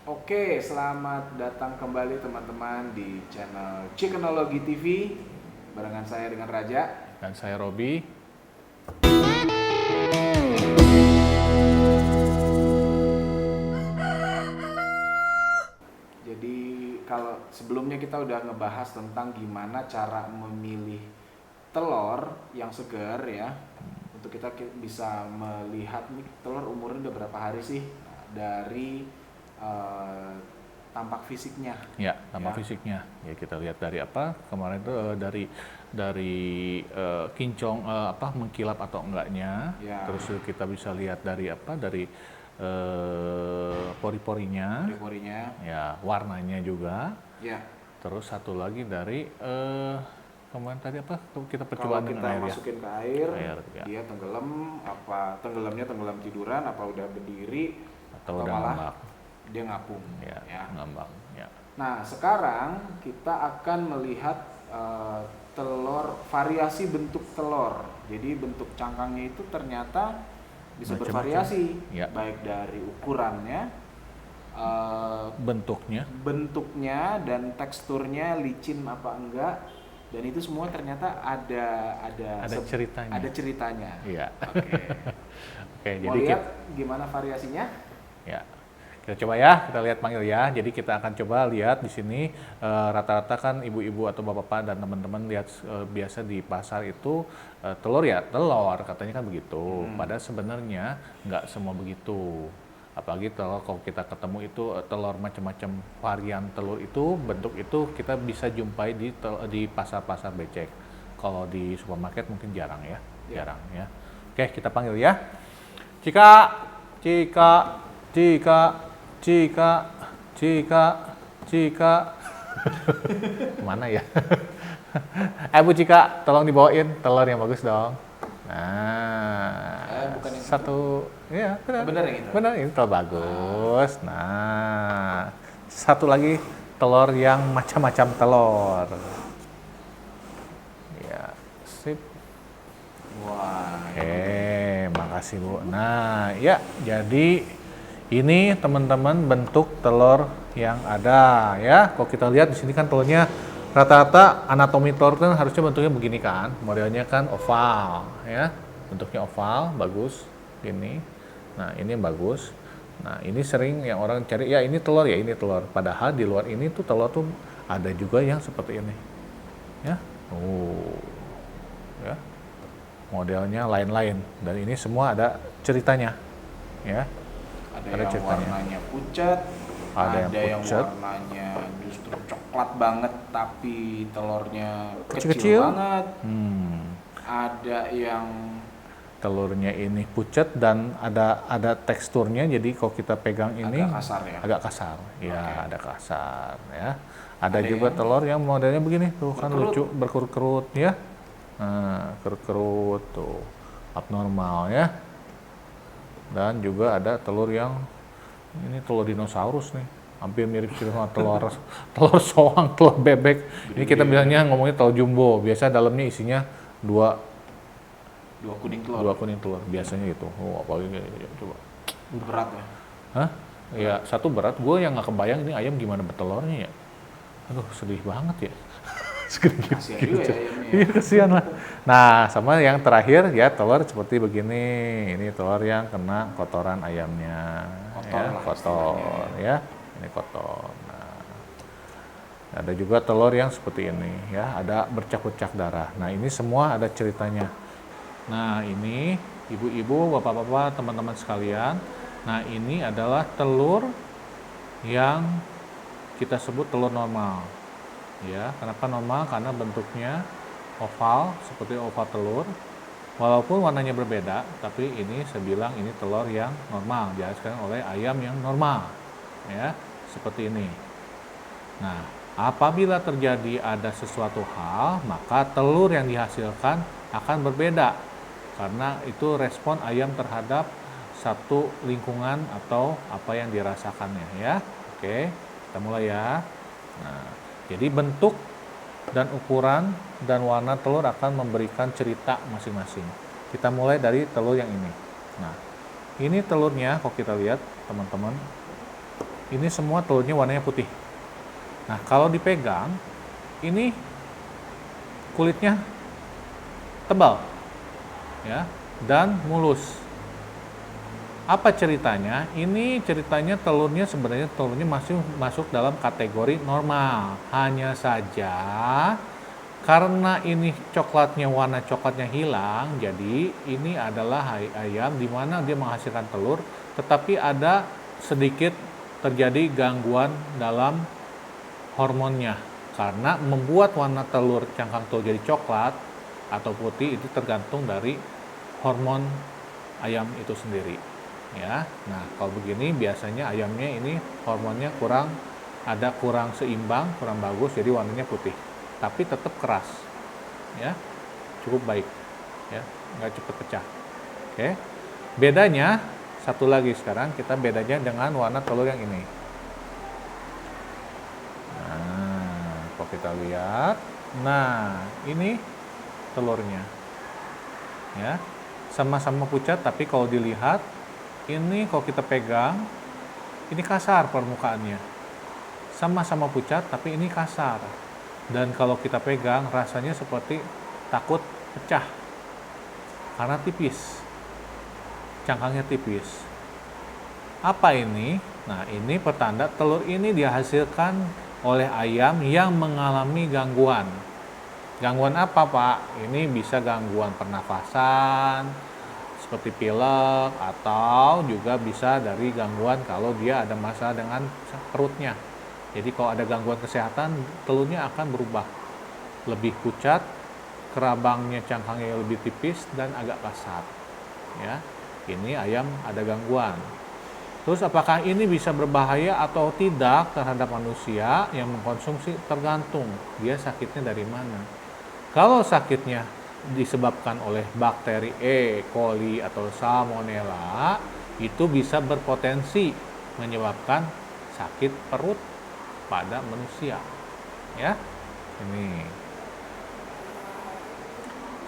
Oke, selamat datang kembali teman-teman di channel Chickenology TV barengan saya dengan Raja. Dan saya Robi. Jadi kalau sebelumnya kita udah ngebahas tentang gimana cara memilih telur yang segar ya, untuk kita bisa melihat nih telur umurnya udah berapa hari sih dari eh, tampak fisiknya. Ya, nama Ya. fisiknya. Ya kita lihat dari apa? Kemarin itu dari kinclong mengkilap atau enggaknya. Ya. Terus kita bisa lihat dari apa? Dari pori-porinya. Pori-porinya. Ya, warnanya juga. Ya. Terus satu lagi dari kemarin tadi apa? Kita Kalau percobaan kita dengan air ya. masukin ke air, ya. dia tenggelam, apa tenggelamnya tenggelam tiduran, apa udah berdiri, Atau udah malah ngambang. dia ngapung. Ya, ngambang. Ya. Nah sekarang kita akan melihat telur, variasi bentuk telur. Jadi bentuk cangkangnya itu ternyata bisa Macam-macam. bervariasi, Ya. baik dari ukurannya, bentuknya dan teksturnya licin apa enggak. Dan itu semua ternyata ada ceritanya. Ada ceritanya. Iya. Oke. Oke, Mau jadi lihat gimana variasinya? ya. Kita coba ya, kita lihat panggil ya. Jadi kita akan coba lihat di sini rata-rata kan ibu-ibu atau bapak-bapak dan teman-teman lihat biasa di pasar itu telur ya telur katanya kan begitu. Padahal sebenarnya nggak semua begitu. Apalagi kalau kita ketemu itu telur macam-macam varian telur itu bentuk itu kita bisa jumpai di pasar-pasar becek. Kalau di supermarket mungkin jarang ya, jarang ya. Oke, kita panggil ya. Cika, Cika, Cika, Cika, Cika, Cika. Mana ya? Bu Cika, tolong dibawain telur yang bagus dong. Nah, bukan yang satu, ya benar. Benar yang itu? Benar, ini telur bagus. Nah, satu lagi telur yang macam-macam telur. Ya, sip. Wah. Oke, makasih Bu. Nah, ya, jadi ini teman-teman bentuk telur yang ada ya. Kalau kita lihat di sini kan telurnya rata-rata anatomi telur kan harusnya bentuknya begini kan. Modelnya kan oval ya. Bentuknya oval, bagus gini. Nah, ini bagus. Nah, ini sering yang orang cari ya ini telur ya, ini telur. Padahal di luar ini tuh telur tuh ada juga yang seperti ini. Ya. Ya. Modelnya lain-lain dan ini semua ada ceritanya ya. Ada yang ceritanya. Warnanya pucat, ada yang warnanya justru coklat banget tapi telurnya kecil banget. Ada yang telurnya ini pucat dan ada teksturnya, jadi kalau kita pegang ini agak kasar ya. Agak kasar. Ya, ada kasar ya. Ada juga telur yang modelnya begini tuh kan lucu, berkerut-kerut ya. Nah, kerut tuh abnormal ya. Dan juga ada telur yang ini telur dinosaurus nih, hampir mirip sama telur soang, telur bebek. Ini kita bilangnya ngomongnya telur jumbo. Biasa dalamnya isinya dua kuning telur biasanya itu. Oh, apalagi coba. Berat ya? Hah? Ya satu berat. Gue yang nggak kebayang ini ayam gimana bertelurnya ya. Aduh sedih banget ya. Kasian juga ya ayamnya. Iya kasihan lah. Nah sama yang terakhir ya telur seperti begini. Ini telur yang kena kotoran ayamnya. Kotor ya. Ini kotor. Nah, ada juga telur yang seperti ini ya. Ada bercak-bercak darah. Nah ini semua ada ceritanya. Nah ini ibu-ibu, bapak-bapak, teman-teman sekalian. Nah ini adalah telur yang kita sebut telur normal. Ya, kenapa normal? Karena bentuknya oval, seperti oval telur. Walaupun warnanya berbeda, tapi ini saya bilang ini telur yang normal, dihasilkan oleh ayam yang normal. Ya, seperti ini. Nah, apabila terjadi ada sesuatu hal, maka telur yang dihasilkan akan berbeda. Karena itu respon ayam terhadap satu lingkungan atau apa yang dirasakannya ya. Oke, kita mulai ya. Nah, jadi bentuk dan ukuran dan warna telur akan memberikan cerita masing-masing. Kita mulai dari telur yang ini. Nah, ini telurnya kalau kita lihat teman-teman. ini semua telurnya warnanya putih. Nah, kalau dipegang, ini kulitnya tebal, ya, dan mulus. Apa ceritanya? Ini ceritanya telurnya sebenarnya masih masuk dalam kategori normal. Hanya saja karena ini warna coklatnya hilang, jadi ini adalah ayam di mana dia menghasilkan telur, tetapi ada sedikit terjadi gangguan dalam hormonnya. Karena membuat warna telur, cangkang telur jadi coklat atau putih itu tergantung dari hormon ayam itu sendiri. Ya, nah kalau begini biasanya ayamnya ini hormonnya kurang seimbang, kurang bagus, jadi warnanya putih, tapi tetap keras, ya, cukup baik, ya, nggak cepat pecah. Oke, bedanya satu lagi sekarang kita bedanya dengan warna telur yang ini. Nah, kalau kita lihat, nah ini telurnya, ya, sama-sama pucat, tapi kalau dilihat ini kalau kita pegang, ini kasar permukaannya. Sama-sama pucat, tapi ini kasar. Dan kalau kita pegang, rasanya seperti takut pecah. Karena tipis. Cangkangnya tipis. Apa ini? Nah, ini pertanda telur ini dihasilkan oleh ayam yang mengalami gangguan. Gangguan apa, Pak? Ini bisa gangguan pernafasan, seperti pilek, atau juga bisa dari gangguan kalau dia ada masalah dengan perutnya. Jadi kalau ada gangguan kesehatan, telurnya akan berubah lebih pucat, kerabangnya, cangkangnya lebih tipis dan agak kasar. Ya, ini ayam ada gangguan. Terus apakah ini bisa berbahaya atau tidak terhadap manusia yang mengkonsumsi? Tergantung dia sakitnya dari mana. Kalau sakitnya disebabkan oleh bakteri E. coli atau salmonella, itu bisa berpotensi menyebabkan sakit perut pada manusia. Ya, ini.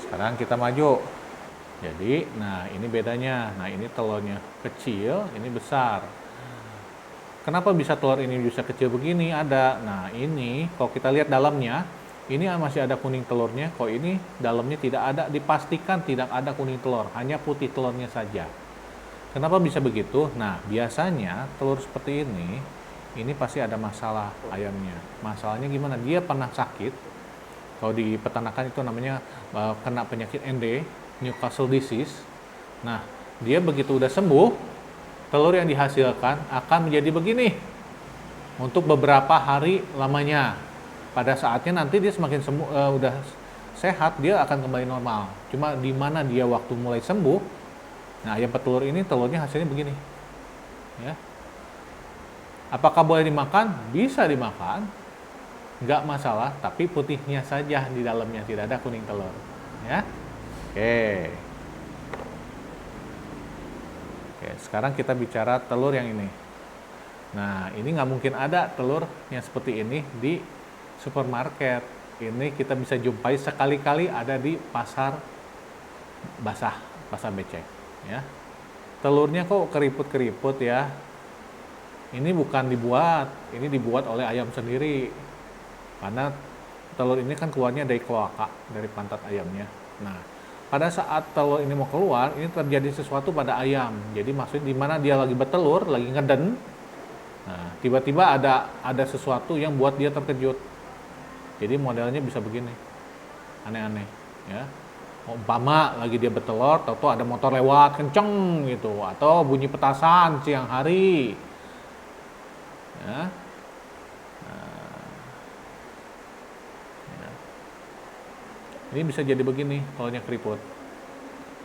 Sekarang kita maju. Jadi, nah ini bedanya. Nah ini telurnya kecil, ini besar. Kenapa bisa telur ini bisa kecil begini? Ada. Nah ini kalau kita lihat dalamnya, ini masih ada kuning telurnya, kok ini dalamnya tidak ada, dipastikan tidak ada kuning telur, hanya putih telurnya saja. Kenapa bisa begitu? Nah, biasanya telur seperti ini pasti ada masalah ayamnya. Masalahnya gimana? Dia pernah sakit, kalau di peternakan itu namanya kena penyakit ND, Newcastle disease. Nah, dia begitu udah sembuh, telur yang dihasilkan akan menjadi begini untuk beberapa hari lamanya. Pada saatnya nanti dia semakin udah sehat, dia akan kembali normal. Cuma di mana dia waktu mulai sembuh, nah ayam petelur ini telurnya hasilnya begini. Ya. Apakah boleh dimakan? Bisa dimakan, nggak masalah, tapi putihnya saja di dalamnya, tidak ada kuning telur. Ya, oke. Oke, sekarang kita bicara telur yang ini. Nah, ini nggak mungkin ada telur yang seperti ini di supermarket. Ini kita bisa jumpai sekali-kali ada di pasar basah, pasar becek, ya. Telurnya kok keriput-keriput ya. Ini bukan dibuat, ini dibuat oleh ayam sendiri. Karena telur ini kan keluarnya dari kloaka, dari pantat ayamnya. Nah, pada saat telur ini mau keluar, ini terjadi sesuatu pada ayam. Jadi maksudnya di mana dia lagi bertelur, lagi ngeden. Nah, tiba-tiba ada sesuatu yang buat dia terkejut. Jadi modelnya bisa begini, aneh-aneh, ya. Umpama lagi dia bertelur, tahu-tahu ada motor lewat kenceng gitu, atau bunyi petasan siang hari, ya. Nah, ya. Ini bisa jadi begini, telurnya keriput.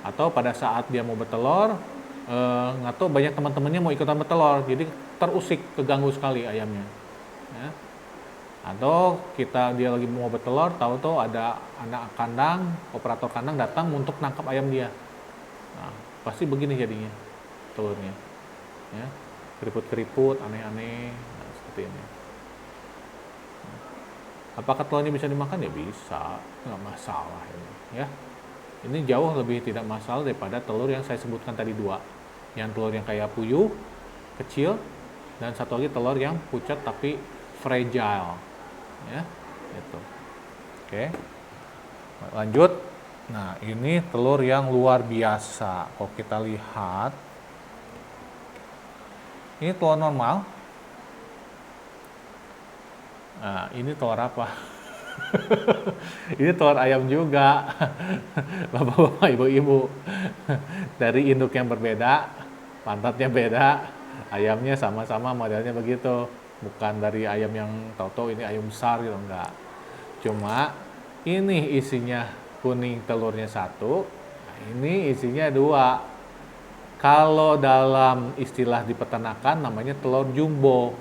Atau pada saat dia mau bertelur, nggak tahu banyak teman-temannya mau ikutan bertelur, jadi terusik, keganggu sekali ayamnya. Ya. Atau dia lagi mau bertelur, tahu-tahu ada anak kandang, operator kandang datang untuk nangkap ayam dia. Nah, pasti begini jadinya telurnya, ya, keriput-keriput, aneh-aneh, nah, seperti ini. Apakah telurnya bisa dimakan? Ya bisa, nggak masalah ini, ya. Ini jauh lebih tidak masalah daripada telur yang saya sebutkan tadi dua, yang telur yang kayak puyuh, kecil, dan satu lagi telur yang pucat tapi fragile, ya, gitu. Oke, lanjut. Nah, ini telur yang luar biasa. Kalau kita lihat, ini telur normal. Nah, ini telur apa? Ini telur ayam juga. Bapak-bapak, ibu-ibu. Dari induk yang berbeda, pantatnya beda, ayamnya sama-sama modelnya begitu. Bukan dari ayam yang tahu-tahu ini ayam besar gitu, enggak. Cuma ini isinya kuning telurnya satu, nah ini isinya dua. Kalau dalam istilah di peternakan namanya telur jumbo,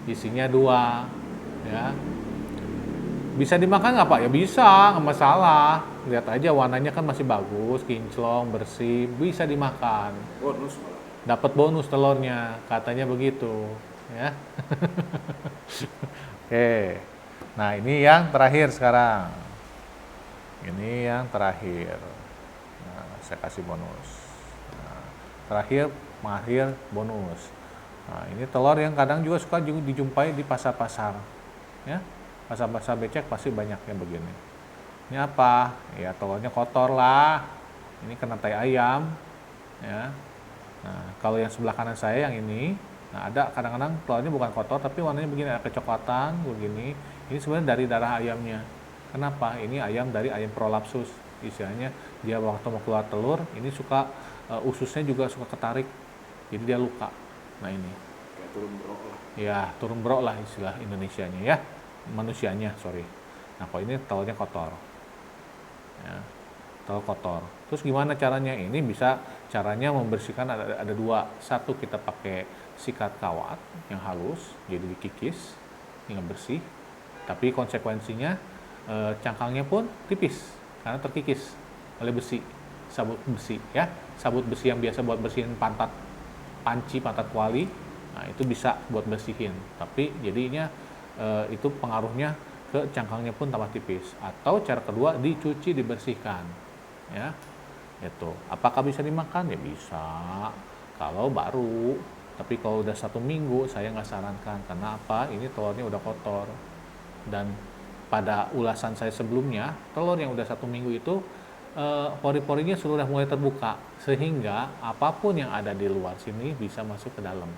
isinya dua, ya. Bisa dimakan nggak Pak? Ya bisa, nggak masalah. Lihat aja warnanya kan masih bagus, kinclong, bersih, bisa dimakan. Bonus malah. Dapat bonus telurnya, katanya begitu, ya. Oke. Nah, ini yang terakhir sekarang. Ini yang terakhir. Nah, saya kasih bonus. Nah, terakhir, bonus. Nah, ini telur yang kadang juga suka dijumpai di pasar-pasar, ya. Pasar-pasar becek pasti banyak yang begini. Ini apa? Ya telurnya kotor lah. Ini kena tai ayam, ya. Nah, kalau yang sebelah kanan saya yang ini, nah ada kadang-kadang telurnya bukan kotor tapi warnanya begini, ada kecoklatan begini. Ini sebenarnya dari darah ayamnya. Kenapa? Ini ayam dari ayam prolapsus. Istilahnya dia waktu mau keluar telur, ini suka ususnya juga suka ketarik. Jadi dia luka. Nah ini. Kayak turun brok lah. Ya, turun brok lah istilah Indonesianya ya. Manusianya, sorry. Nah, kalau ini telurnya kotor. Ya, telur kotor. Terus gimana caranya? Ini bisa caranya membersihkan ada dua. Satu, kita pakai sikat kawat yang halus, jadi dikikis hingga bersih. Tapi konsekuensinya cangkangnya pun tipis karena terkikis oleh besi, sabut besi ya. Sabut besi yang biasa buat bersihin pantat kuali. Nah, itu bisa buat bersihin. Tapi jadinya itu pengaruhnya ke cangkangnya pun tambah tipis. Atau cara kedua, dicuci, dibersihkan, ya. Itu. Apakah bisa dimakan? Ya bisa. Kalau baru. Tapi kalau udah 1 minggu, saya nggak sarankan. Karena apa? Ini telurnya udah kotor. Dan pada ulasan saya sebelumnya, telur yang udah 1 minggu itu pori-porinya sudah mulai terbuka. Sehingga apapun yang ada di luar sini bisa masuk ke dalam.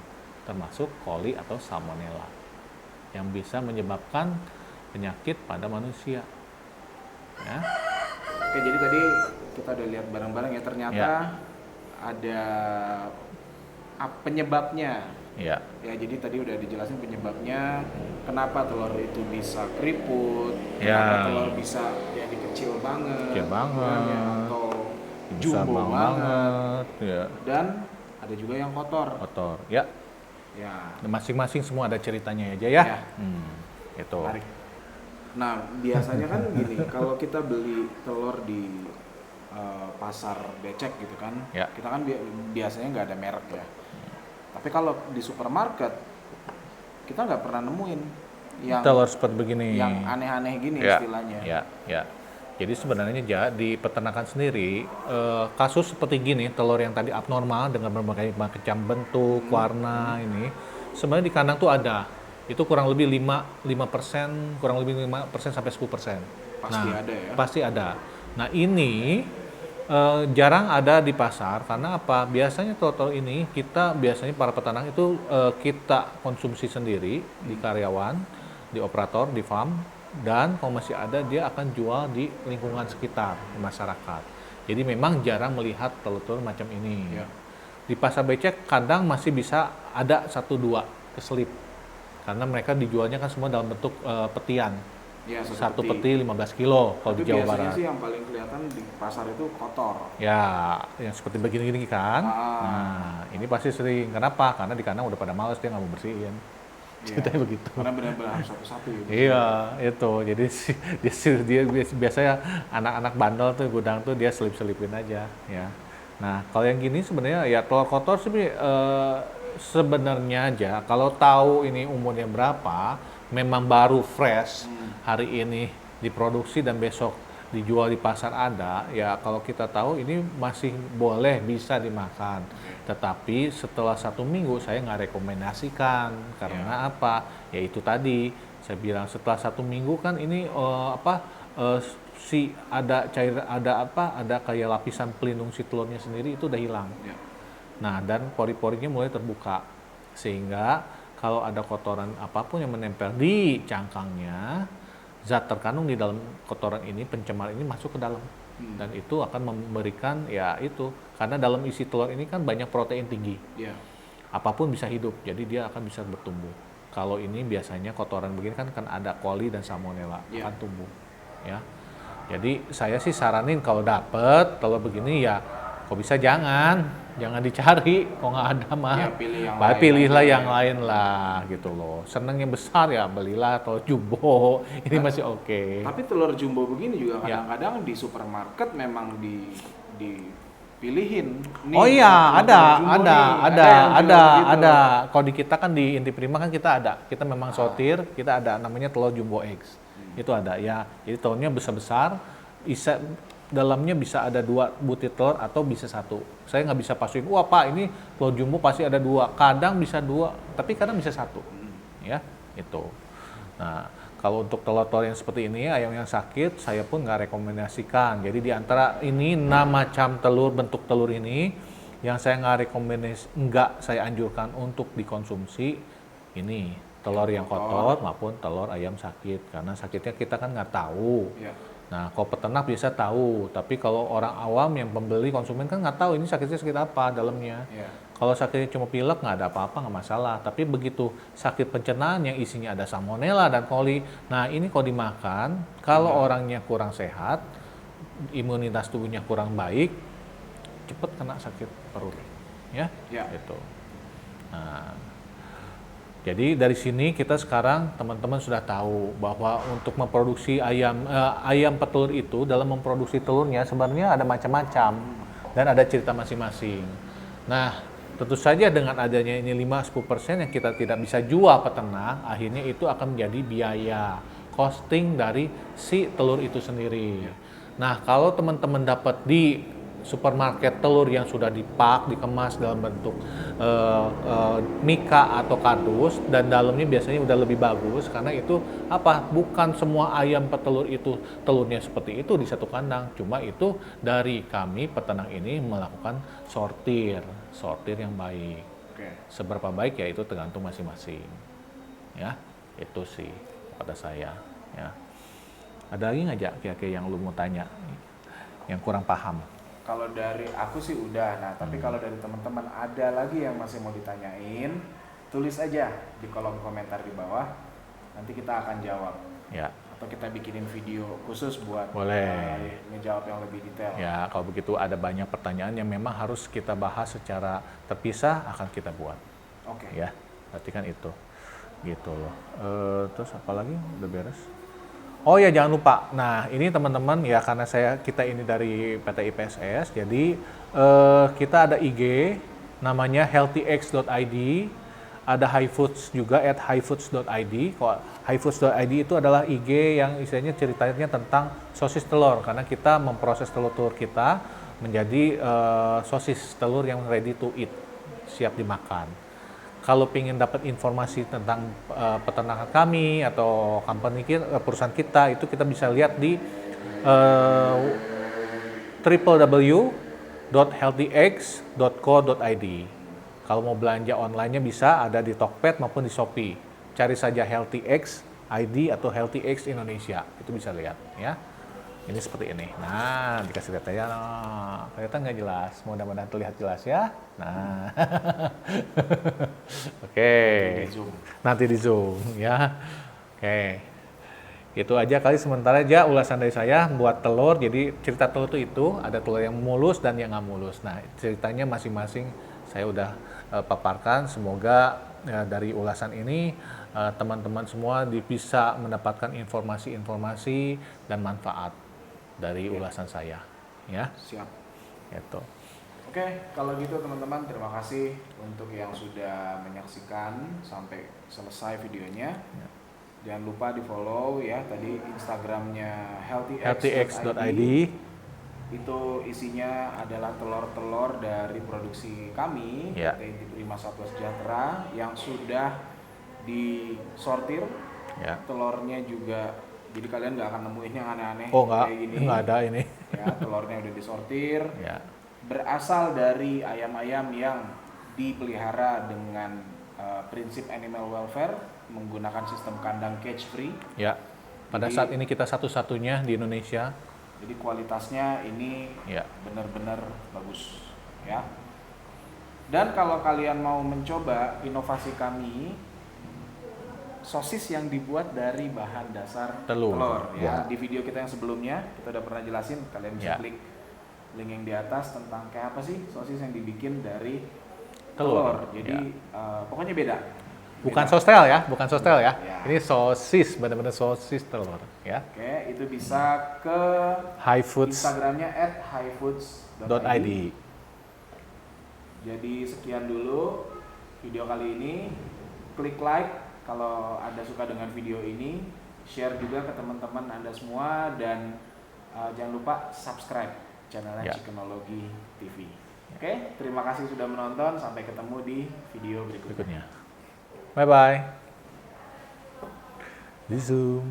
Termasuk coli atau salmonella yang bisa menyebabkan penyakit pada manusia. Ya. Oke, jadi tadi kita udah lihat barang-barang ya, ternyata Ya. ada penyebabnya. Ya. Ya, jadi tadi udah dijelasin penyebabnya, kenapa telur itu bisa keriput, Ya. kenapa telur bisa jadi kecil banget, ukurannya, atau Besar jumbo banget. ya. Dan ada juga yang kotor. Kotor. Ya. Ya. Masing-masing semua ada ceritanya aja ya. Ya. Itu. Menarik. Nah, biasanya kan gini, kalau kita beli telur di pasar becek gitu kan, Ya. kita kan biasanya nggak ada merek ya. Tapi kalau di supermarket, kita nggak pernah nemuin yang Telur seperti begini. yang aneh-aneh gini Ya. istilahnya. Ya. Jadi sebenarnya di peternakan sendiri, kasus seperti gini, telur yang tadi abnormal dengan berbagai macam bentuk, warna ini, sebenarnya di kandang tuh ada. Itu kurang lebih 5% sampai 10%. Pasti ada ya. Pasti ada. Nah ini jarang ada di pasar karena apa? Biasanya telur-telur ini kita biasanya para peternak itu kita konsumsi sendiri di karyawan, di operator, di farm, dan kalau masih ada dia akan jual di lingkungan sekitar masyarakat. Jadi memang jarang melihat telur-telur macam ini. Ya. Di pasar becek kadang masih bisa ada 1-2 keselip karena mereka dijualnya kan semua dalam bentuk petian. Ya, Satu peti 15 kilo kalau di Jawa biasanya Barat. sih yang paling kelihatan di pasar itu kotor. Ya, yang seperti begini-gini kan. Nah, ini pasti sering. Kenapa? Karena di kandang udah pada males, dia nggak mau bersihin. Ceritanya begitu. Karena benar-benar harus satu-satu gitu. Iya, itu. Jadi dia biasanya anak-anak bandel tuh gudang tuh dia selip-selipin aja, ya. Nah, kalau yang gini sebenarnya ya telur kotor sih sebenarnya aja kalau tahu ini umurnya berapa, memang baru fresh hari ini diproduksi dan besok dijual di pasar ada, ya kalau kita tahu ini masih boleh bisa dimakan. Tetapi setelah 1 minggu saya nggak rekomendasikan karena apa? Ya itu tadi saya bilang setelah 1 minggu kan ini si ada cair ada kayak lapisan pelindung si telurnya sendiri itu udah hilang. Ya. Nah dan pori-porinya mulai terbuka sehingga kalau ada kotoran apapun yang menempel di cangkangnya, zat terkandung di dalam kotoran ini, pencemar ini masuk ke dalam dan itu akan memberikan ya itu karena dalam isi telur ini kan banyak protein tinggi. Ya. Apapun bisa hidup, jadi dia akan bisa bertumbuh. Kalau ini biasanya kotoran begini kan ada coli dan salmonella akan tumbuh, ya. Jadi saya sih saranin kalau dapet telur begini ya, kok bisa jangan dicari, kok nggak ada mah. Ya, pilih yang Bah, lain pilihlah aja. yang lain lah gitu loh. Seneng yang besar ya belilah telur jumbo, ini masih oke. Tapi telur jumbo begini juga Ya. kadang-kadang di supermarket memang dipilihin. Nih, Oh iya, telur jumbo nih. ada, yang jual begitu. ada. Kalau di kita kan di Inti Prima kan kita ada. Kita memang sortir, kita ada namanya telur jumbo eggs. Itu ada ya. Jadi telurnya besar-besar, dalamnya bisa ada 2 butir telur atau bisa 1. Saya nggak bisa pastiin, wah Pak ini telur jumbo pasti ada 2. Kadang bisa 2, tapi kadang bisa 1. Ya, itu. Nah, kalau untuk telur-telur yang seperti ini, ayam yang sakit, saya pun nggak rekomendasikan. Jadi di antara ini 6 macam telur, bentuk telur ini, yang saya nggak saya anjurkan untuk dikonsumsi, ini telur yang kotor maupun telur ayam sakit. Karena sakitnya kita kan nggak tahu. Ya. Nah, kalau peternak bisa tahu, tapi kalau orang awam yang pembeli konsumen kan nggak tahu ini sakitnya sakit apa dalamnya. Ya. Kalau sakitnya cuma pilek nggak ada apa-apa, nggak masalah. Tapi begitu sakit pencernaan yang isinya ada salmonella dan coli, nah ini kalau dimakan, kalau orangnya kurang sehat, imunitas tubuhnya kurang baik, cepet kena sakit perut, ya, itu. Nah, jadi dari sini kita sekarang teman-teman sudah tahu bahwa untuk memproduksi ayam petelur itu dalam memproduksi telurnya sebenarnya ada macam-macam dan ada cerita masing-masing. Nah, tentu saja dengan adanya ini 5-10% yang kita tidak bisa jual peternak, akhirnya itu akan menjadi biaya costing dari si telur itu sendiri. Nah, kalau teman-teman dapat di supermarket telur yang sudah dikemas dalam bentuk mika atau kardus dan dalamnya biasanya udah lebih bagus karena itu bukan semua ayam petelur itu telurnya seperti itu di satu kandang, cuma itu dari kami peternak ini melakukan sortir yang baik. Seberapa baik ya itu tergantung masing-masing, ya itu sih kata saya, ya. Ada lagi nggak Jak kira-kira yang lu mau tanya yang kurang paham? Kalau dari aku sih udah, nah tapi kalau dari teman-teman ada lagi yang masih mau ditanyain, tulis aja di kolom komentar di bawah, nanti kita akan jawab. Ya. Atau kita bikinin video khusus buat ngejawab yang lebih detail. Ya, kalau begitu ada banyak pertanyaan yang memang harus kita bahas secara terpisah akan kita buat. Oke. Ya, berarti kan itu, gitu loh. Terus apa lagi? Udah beres? Oh ya jangan lupa. Nah ini teman-teman ya karena kita ini dari PT IPSS, jadi kita ada IG namanya healthyx.id, ada highfoods juga @highfoods.id. Kalau highfoods.id itu adalah IG yang istilahnya ceritanya tentang sosis telur karena kita memproses telur-telur kita menjadi sosis telur yang ready to eat, siap dimakan. Kalau ingin dapat informasi tentang peternakan kami atau company perusahaan kita, itu kita bisa lihat di www.healthyx.co.id. Kalau mau belanja online-nya bisa ada di Tokped maupun di Shopee. Cari saja HealthyX ID atau HealthyX Indonesia, itu bisa lihat ya. Ini seperti ini. Nah, dikasih lihat aja. Nah, kelihatan nggak jelas? Mudah-mudahan terlihat jelas ya. Nah, oke. Nanti di zoom ya. Oke. Itu aja kali sementara aja ulasan dari saya buat telur. Jadi cerita telur itu ada telur yang mulus dan yang nggak mulus. Nah, ceritanya masing-masing saya udah paparkan. Semoga dari ulasan ini teman-teman semua bisa mendapatkan informasi-informasi dan manfaat dari ulasan saya, ya. Siap. Gitu. Oke, kalau gitu teman-teman terima kasih untuk yang sudah menyaksikan sampai selesai videonya. Jangan lupa di follow ya, tadi Instagramnya healthyx.id. Itu isinya adalah telur-telur dari produksi kami, Ya. PT Inti Prima Satwa Sejahtera, yang sudah disortir. Ya. Telurnya juga, jadi kalian nggak akan nemuin yang aneh-aneh Oh nggak, kayak gini. nggak ada ini. Ya, telurnya udah disortir. Ya. Berasal dari ayam-ayam yang dipelihara dengan prinsip animal welfare, menggunakan sistem kandang cage free. Ya. Pada Jadi- saat ini kita satu-satunya di Indonesia. Jadi kualitasnya ini Ya. benar-benar bagus ya. Dan kalau kalian mau mencoba inovasi kami, sosis yang dibuat dari bahan dasar Telur, ya. ya. Di video kita yang sebelumnya kita udah pernah jelasin, kalian bisa Ya. klik link yang di atas tentang kayak apa sih sosis yang dibikin dari Telur, telur. Jadi pokoknya beda. Bukan Beda. sostel ya, bukan sostel ya. Ya. Ini sosis, benar-benar sosis telur ya. Oke, itu bisa ke Highfoods.id. Instagramnya @highfoods.id. Jadi sekian dulu video kali ini. Klik like kalau Anda suka dengan video ini, share juga ke teman-teman Anda semua, dan jangan lupa subscribe channelnya Ya. Chickenology TV. Oke, terima kasih sudah menonton. Sampai ketemu di video berikutnya. Berikutnya. Bye bye. Di Zoom.